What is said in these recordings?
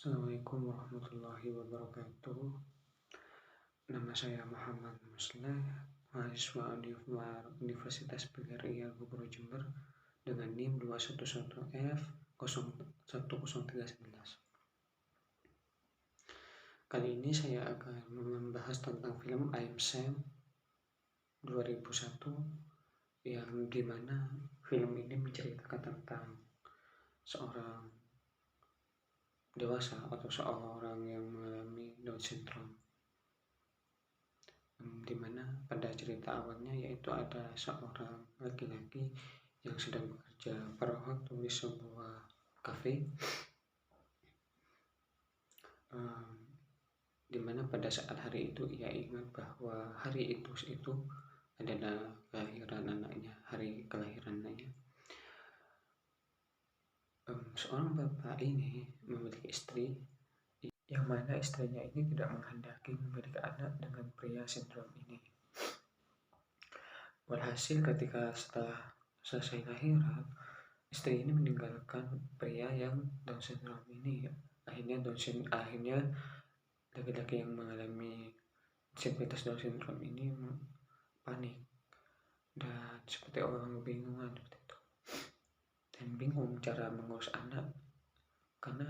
Assalamualaikum warahmatullahi wabarakatuh. Nama saya Muhammad Musleh, mahasiswa Universitas PGRI Gubernur Jember dengan NIM 211F01011. Kali ini saya akan membahas tentang film I Am Sam 2001, yang dimana film ini menceritakan tentang seorang dewasa atau seorang yang mengalami Down syndrome, dimana pada cerita awalnya yaitu ada seorang laki-laki yang sedang bekerja pada waktu di sebuah kafe, dimana pada saat hari itu ia ingat bahwa hari itu adalah kelahiran anaknya, hari kelahiran anaknya. Seorang bapak ini memiliki istri, yang mana istrinya ini tidak menghendaki memiliki anak dengan pria sindrom ini. Walhasil ketika setelah selesai lahiran, istri ini meninggalkan pria yang Down syndrome ini. Akhirnya laki-laki yang mengalami disabilitas Down syndrome ini panik dan seperti orang kebingungan seperti itu, dan bingung cara mengurus anak karena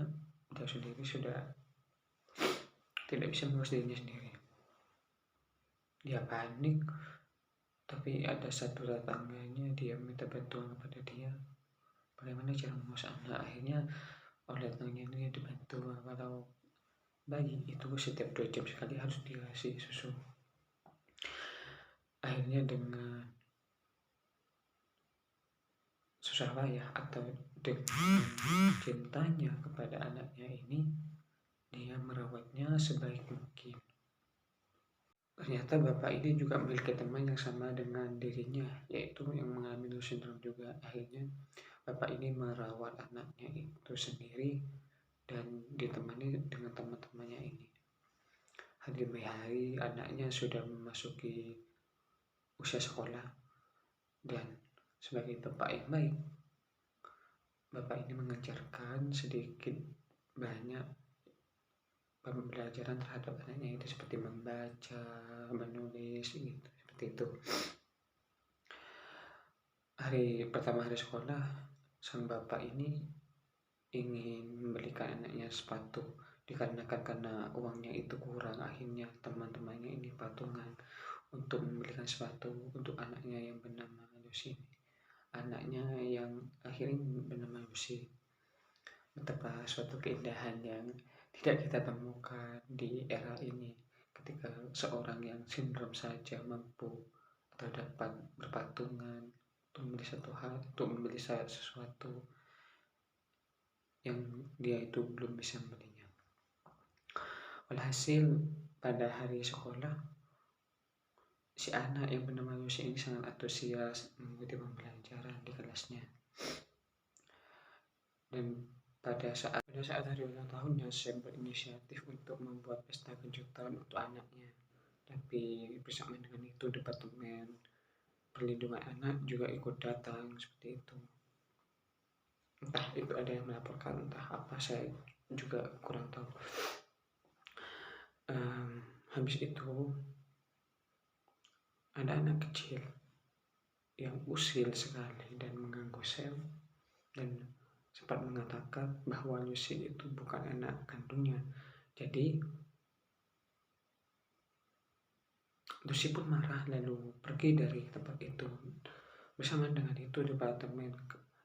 dia sendiri sudah tidak bisa mengurus dirinya sendiri. Dia panik, tapi ada satu tetangganya, dia minta bantuan kepada dia bagaimana cara mengurus anak. Akhirnya oleh tetangganya ini dibantu kalau bayi itu setiap 2 jam sekali harus dikasih susu. Akhirnya dengan susah payah atau dengan cintanya kepada anaknya ini, dia merawatnya sebaik mungkin. Ternyata bapak ini juga memiliki teman yang sama dengan dirinya, yaitu yang mengalami Down syndrome juga. Akhirnya bapak ini merawat anaknya itu sendiri dan ditemani dengan teman-temannya ini. Hari demi hari anaknya sudah memasuki usia sekolah, dan sebagai bapak yang baik, bapak ini mengajarkan sedikit banyak pembelajaran terhadap anaknya itu, seperti membaca, menulis, gitu, seperti itu. Hari pertama hari sekolah, sang bapak ini ingin membelikan anaknya sepatu, dikarenakan karena uangnya itu kurang. Akhirnya teman-temannya ini patungan untuk membelikan sepatu untuk anaknya yang bernama Lucy. Anaknya yang akhirnya bernama Lucy. Betapa suatu keindahan yang tidak kita temukan di era ini, ketika seorang yang sindrom saja mampu atau dapat berpatungan untuk membeli satu hal, untuk membeli sesuatu yang dia itu belum bisa membelinya. Walhasil pada hari sekolah, si anak yang bernama Lucy ini sangat antusias mengikuti pembelajaran di kelasnya. Dan pada saat hari ulang tahunnya, saya berinisiatif untuk membuat pesta kejutan untuk anaknya. Tapi bersamaan dengan itu, Departemen Perlindungan Anak juga ikut datang seperti itu. Entah itu ada yang melaporkan, entah apa, saya juga kurang tahu. Habis itu ada anak kecil yang usil sekali dan mengganggu Sam, dan sempat mengatakan bahwa Lucy itu bukan anak kandungnya. Jadi Lucy pun marah lalu pergi dari tempat itu. Bersamaan dengan itu, Departemen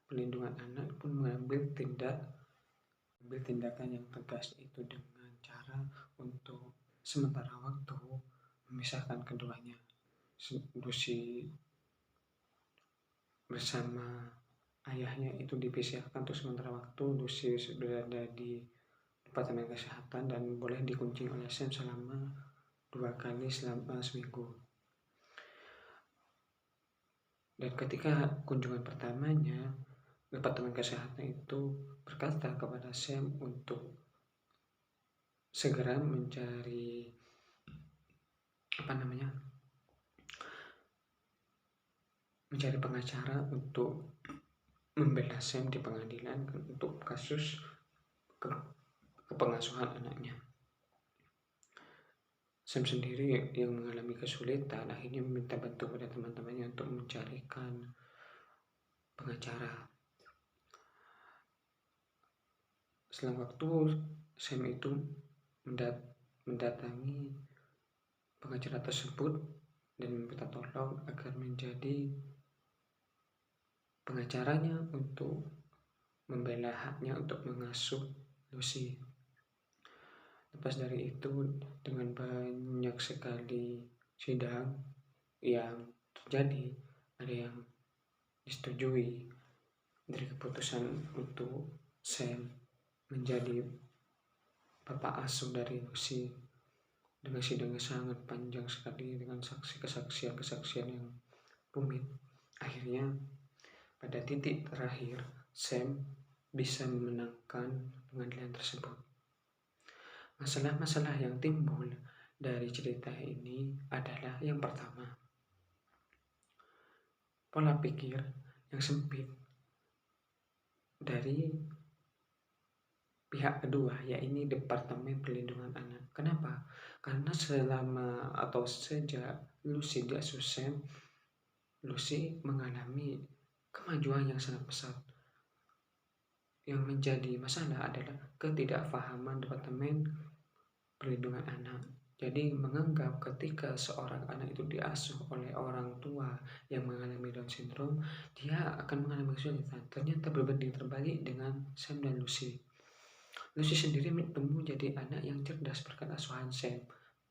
Perlindungan Anak pun mengambil tindakan yang tegas, itu dengan cara untuk sementara waktu memisahkan keduanya. Lucy bersama ayahnya itu dipisahkan untuk sementara waktu. Lucy berada di Departemen Kesehatan dan boleh dikunci oleh Sam selama 2 kali selama seminggu. Dan ketika kunjungan pertamanya, Departemen Kesehatan itu berkata kepada Sam untuk segera mencari pengacara untuk membela Sam di pengadilan untuk kasus kepengasuhan anaknya. Sam sendiri yang mengalami kesulitan akhirnya meminta bantu pada teman-temannya untuk mencarikan pengacara. Selang waktu, Sam itu mendatangi pengacara tersebut dan meminta tolong agar menjadi pengacaranya untuk membela haknya untuk mengasuh Lucy. Lepas dari itu, dengan banyak sekali sidang yang terjadi, ada yang disetujui dari keputusan untuk Sam menjadi bapak asuh dari Lucy, dengan sidang yang sangat panjang sekali dengan kesaksian yang rumit. Akhirnya pada titik terakhir Sam bisa memenangkan pengadilan tersebut. Masalah-masalah yang timbul dari cerita ini adalah yang pertama, pola pikir yang sempit dari pihak kedua, yaitu Departemen Perlindungan Anak. Kenapa? Karena selama atau sejak Lucy diasuh Sam, Lucy mengalami kemajuan yang sangat pesat. Yang menjadi masalah adalah ketidakfahaman Departemen Perlindungan Anak. Jadi menganggap ketika seorang anak itu diasuh oleh orang tua yang mengalami Down syndrome, dia akan mengalami kesulitan. Ternyata berbanding terbalik dengan Sam dan Lucy. Lucy sendiri tumbuh jadi anak yang cerdas berkat asuhan Sam.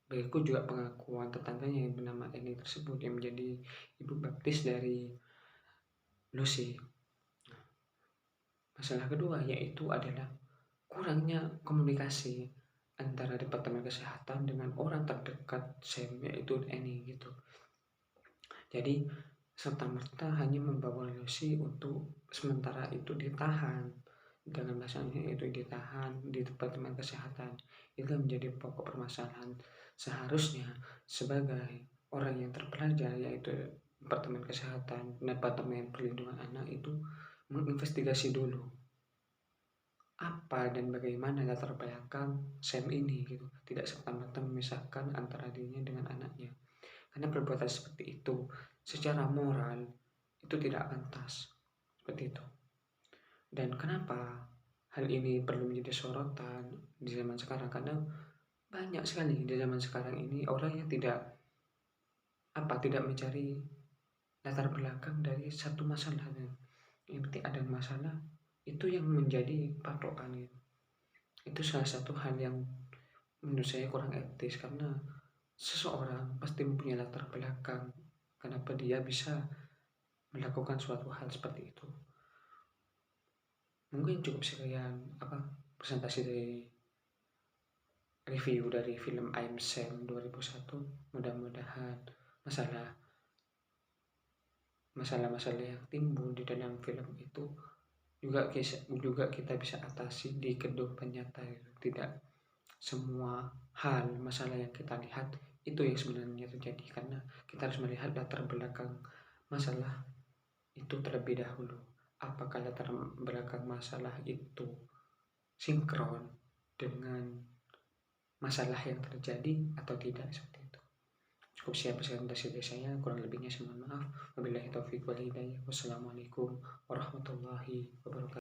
Berikut juga pengakuan tetangganya yang bernama Annie tersebut yang menjadi ibu baptis dari Lucy. Masalah kedua yaitu adalah kurangnya komunikasi antara Departemen Kesehatan dengan orang terdekat Sam, yaitu Annie gitu. Jadi serta-merta hanya membawa Lucy untuk sementara itu ditahan, dengan bahasanya itu ditahan di Departemen Kesehatan. Itu menjadi pokok permasalahan. Seharusnya sebagai orang yang terpelajar, yaitu Departemen Kesehatan, Departemen Perlindungan Anak itu menginvestigasi dulu apa dan bagaimana latar belakang Sam ini gitu, tidak serta-merta memisahkan antara dirinya dengan anaknya, karena perbuatan seperti itu secara moral itu tidak pantas seperti itu. Dan kenapa hal ini perlu menjadi sorotan di zaman sekarang? Karena banyak sekali di zaman sekarang ini orang yang tidak mencari latar belakang dari satu masalah. Yang penting ada masalah, itu yang menjadi patokan gitu. Itu salah satu hal yang menurut saya kurang etis, karena seseorang pasti mempunyai latar belakang kenapa dia bisa melakukan suatu hal seperti itu. Mungkin cukup sekian presentasi dari review dari film I'm Sam 2001. Mudah-mudahan masalah-masalah yang timbul di dalam film itu juga kita bisa atasi di kehidupan nyata. Tidak semua hal masalah yang kita lihat itu yang sebenarnya terjadi, karena kita harus melihat latar belakang masalah itu terlebih dahulu. Apakah latar belakang masalah itu sinkron dengan masalah yang terjadi atau tidak, seperti itu. Cukup siap presentasi dari saya, kurang lebihnya saya mohon maaf. Wabillahi taufiq wal hidayah. Wassalamualaikum warahmatullahi wabarakatuh.